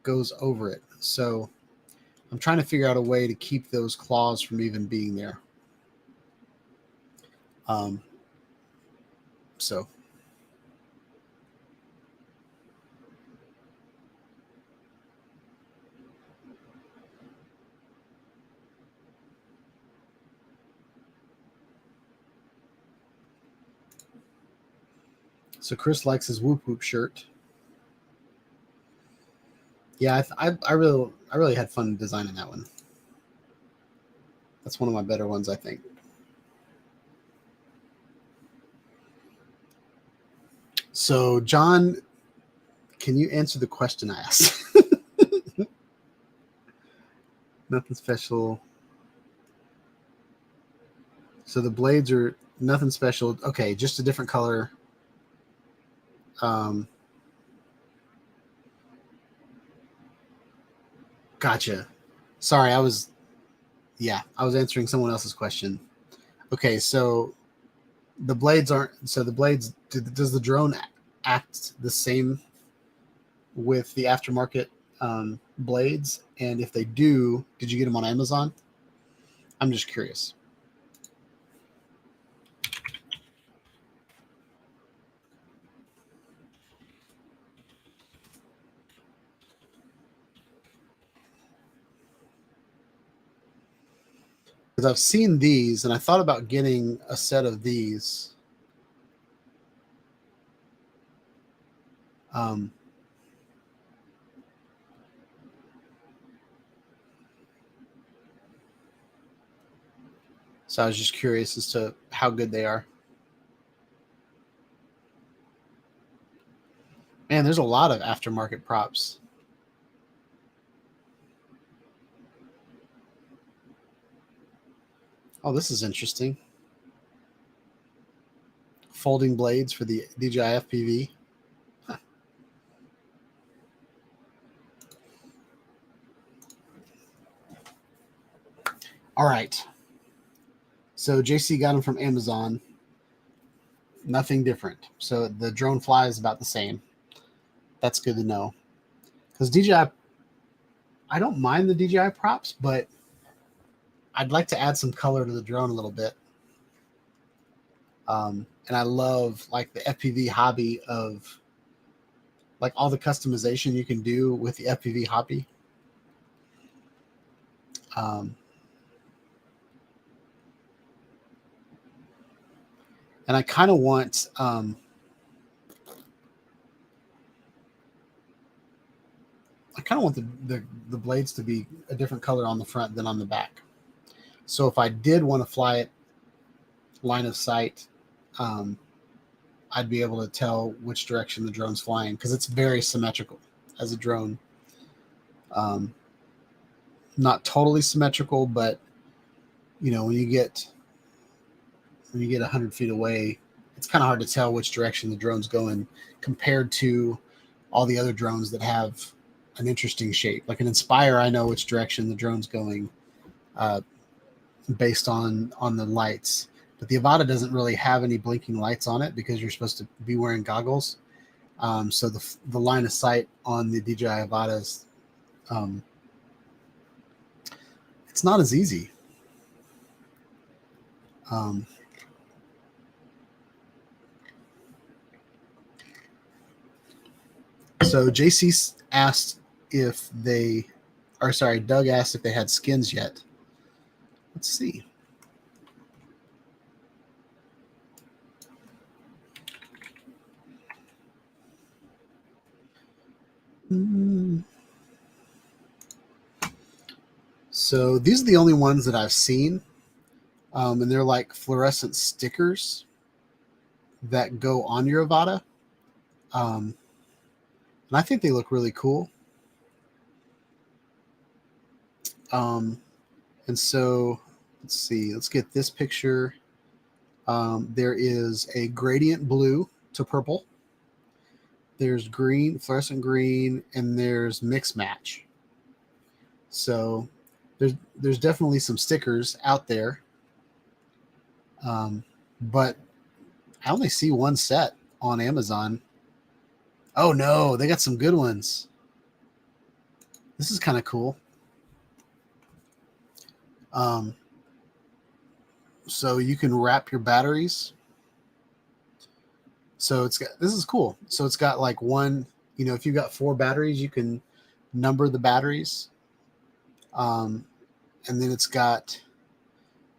goes over it. So I'm trying to figure out a way to keep those claws from even being there. So Chris likes his whoop whoop shirt. Yeah, I really had fun designing that one. That's one of my better ones, I think. So, John, can you answer the question I asked? Nothing special. So the blades are nothing special. Okay, just a different color. Gotcha. Sorry, I was answering someone else's question. Okay, so the blades aren't. So the blades. Does the drone act the same with the aftermarket blades? And if they do, did you get them on Amazon? I'm just curious. Because I've seen these, and I thought about getting a set of these. So I was just curious as to how good they are. Man, there's a lot of aftermarket props. Oh, this is interesting. Folding blades for the DJI FPV. Huh. All right. So JC got them from Amazon. Nothing different. So the drone flies about the same. That's good to know. Because DJI, I don't mind the DJI props, but I'd like to add some color to the drone a little bit. And I love like the FPV hobby of like all the customization you can do with the FPV hobby. And I kind of want the blades to be a different color on the front than on the back. So if I did want to fly it line of sight, I'd be able to tell which direction the drone's flying because it's very symmetrical as a drone. Not totally symmetrical, but you know, when you get 100 feet away, it's kind of hard to tell which direction the drone's going compared to all the other drones that have an interesting shape. Like an Inspire, I know which direction the drone's going based on the lights. But the Avata doesn't really have any blinking lights on it because you're supposed to be wearing goggles. So the line of sight on the DJI Avata is it's not as easy. So JC asked if they, or sorry, Doug asked if they had skins yet. Let's see. So these are the only ones that I've seen. And they're like fluorescent stickers that go on your Avata. And I think they look really cool. And so let's see, let's get this picture. There is a gradient blue to purple. There's green, fluorescent green, and there's mix match. So there's definitely some stickers out there. But I only see one set on Amazon. Oh no, they got some good ones. This is kind of cool. Um, so you can wrap your batteries. So it's got, this is cool. So it's got like one, you know, if you've got 4 batteries, you can number the batteries. And then it's got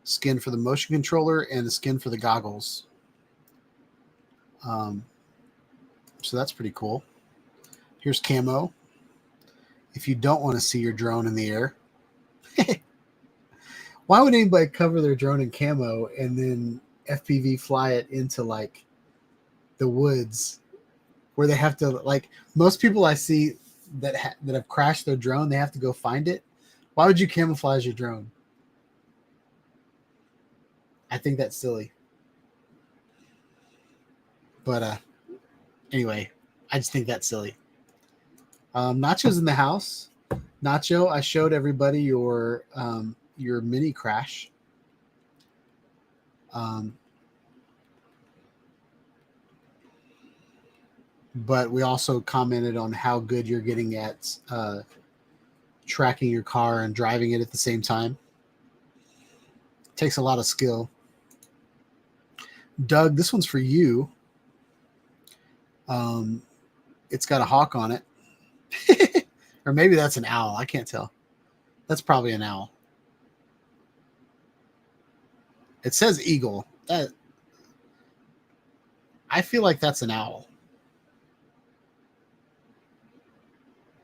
skin for the motion controller and the skin for the goggles. So that's pretty cool. Here's camo. If you don't want to see your drone in the air. Why would anybody cover their drone in camo and then FPV fly it into like the woods where they have to, like, most people I see that have crashed their drone, they have to go find it. Why would you camouflage your drone? I think that's silly. But anyway, I just think that's silly. Nacho's in the house. Nacho, I showed everybody your mini crash. But we also commented on how good you're getting at tracking your car and driving it at the same time. It takes a lot of skill. Doug, this one's for you. It's got a hawk on it. Or maybe that's an owl. I can't tell. That's probably an owl. It says eagle. I feel like that's an owl.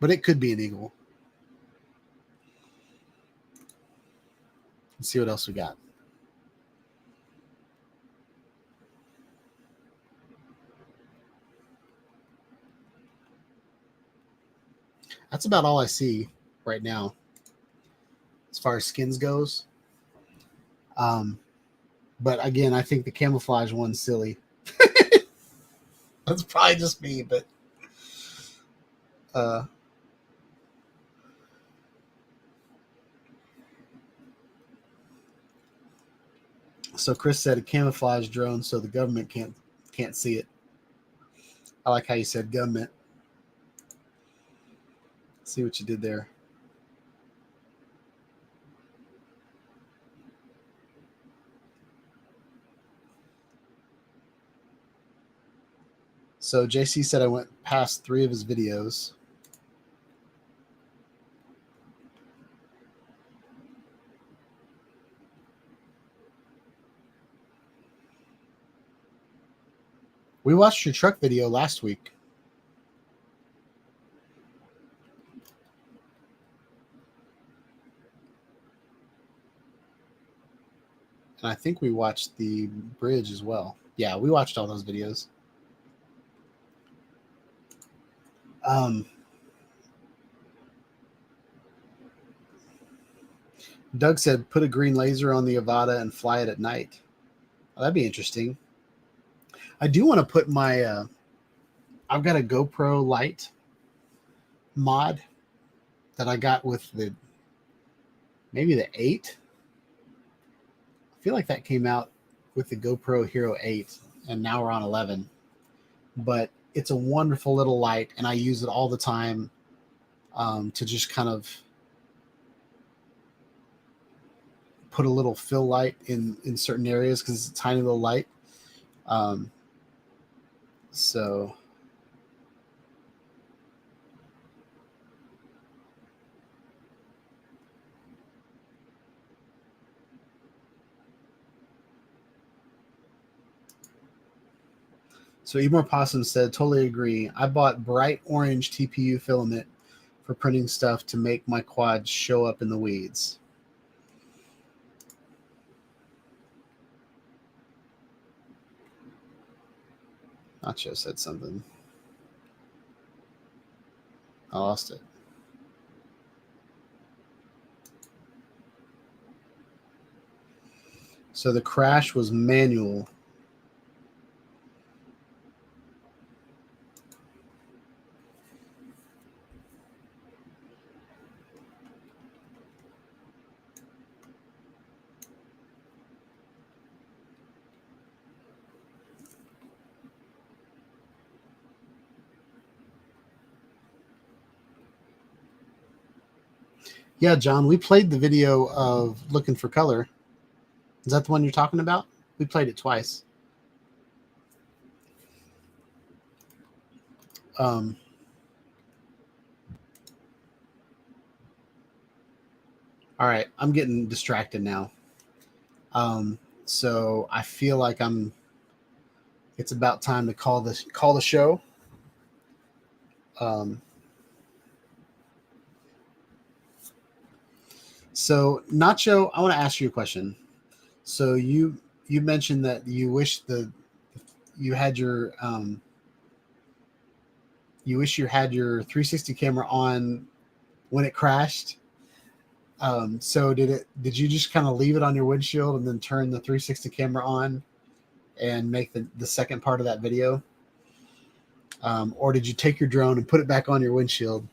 But it could be an eagle. Let's see what else we got. That's about all I see right now as far as skins goes. But again, I think the camouflage one's silly. That's probably just me, but so Chris said a camouflage drone so the government can't see it. I like how you said government. See what you did there. So JC said I went past 3 of his videos. We watched your truck video last week. And I think we watched the bridge as well. Yeah, we watched all those videos. Doug said, put a green laser on the Avata and fly it at night. Oh, that'd be interesting. I do want to put my, I've got a GoPro Lite mod that I got with maybe the 8. I feel like that came out with the GoPro Hero 8, and now we're on 11. But it's a wonderful little light, and I use it all the time to just kind of put a little fill light in certain areas because it's a tiny little light. So Emor Possum said, totally agree. I bought bright orange TPU filament for printing stuff to make my quad show up in the weeds. Nacho said something. I lost it. So the crash was manual. Yeah, John, we played the video of Looking for Color. Is that the one you're talking about? We played it twice. Um, all right, I'm getting distracted now. So I feel like it's about time to call the show. So Nacho, I want to ask you a question. So you mentioned that you wish you had your you wish you had your 360 camera on when it crashed. So did you just kind of leave it on your windshield and then turn the 360 camera on and make the second part of that video? Or did you take your drone and put it back on your windshield?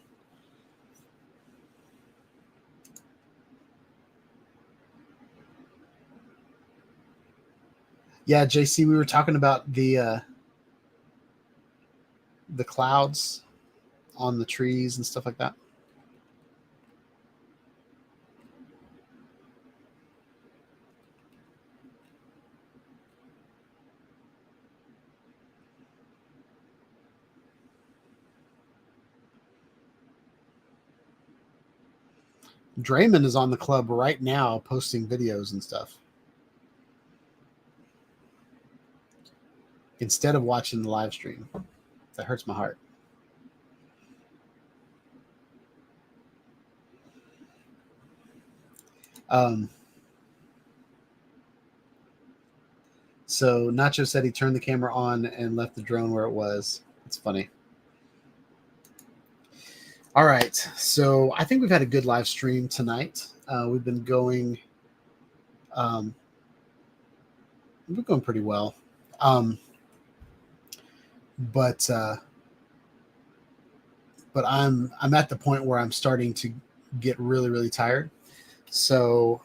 Yeah, JC, we were talking about the clouds on the trees and stuff like that. Draymond is on the club right now posting videos and stuff instead of watching the live stream. That hurts my heart. So Nacho said he turned the camera on and left the drone where it was. It's funny. All right. So I think we've had a good live stream tonight. We've been going pretty well. But I'm at the point where I'm starting to get really, really tired. So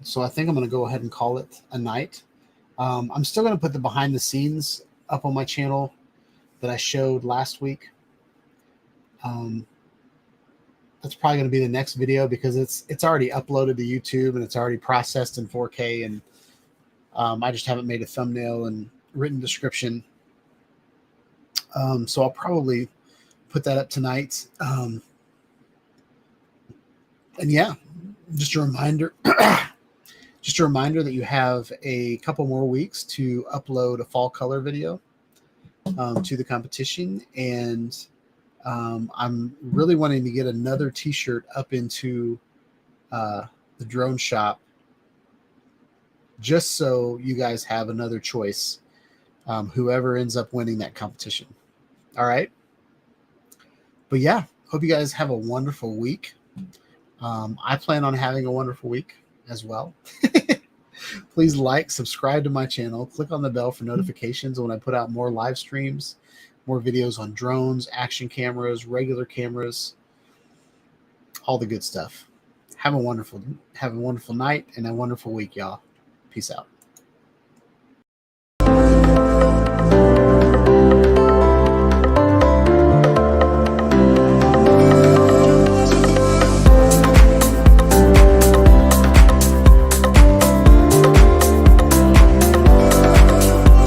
so I think I'm going to go ahead and call it a night. I'm still going to put the behind the scenes up on my channel that I showed last week. That's probably going to be the next video because it's already uploaded to YouTube and it's already processed in 4K, and I just haven't made a thumbnail and written description. So I'll probably put that up tonight. And yeah, just a reminder. Just a reminder that you have a couple more weeks to upload a fall color video to the competition. And I'm really wanting to get another t-shirt up into the drone shop just so you guys have another choice, whoever ends up winning that competition. All right. But yeah, hope you guys have a wonderful week. I plan on having a wonderful week as well. Please like, subscribe to my channel, click on the bell for notifications when I put out more live streams, more videos on drones, action cameras, regular cameras, all the good stuff. Have a wonderful night and a wonderful week, y'all. Peace out.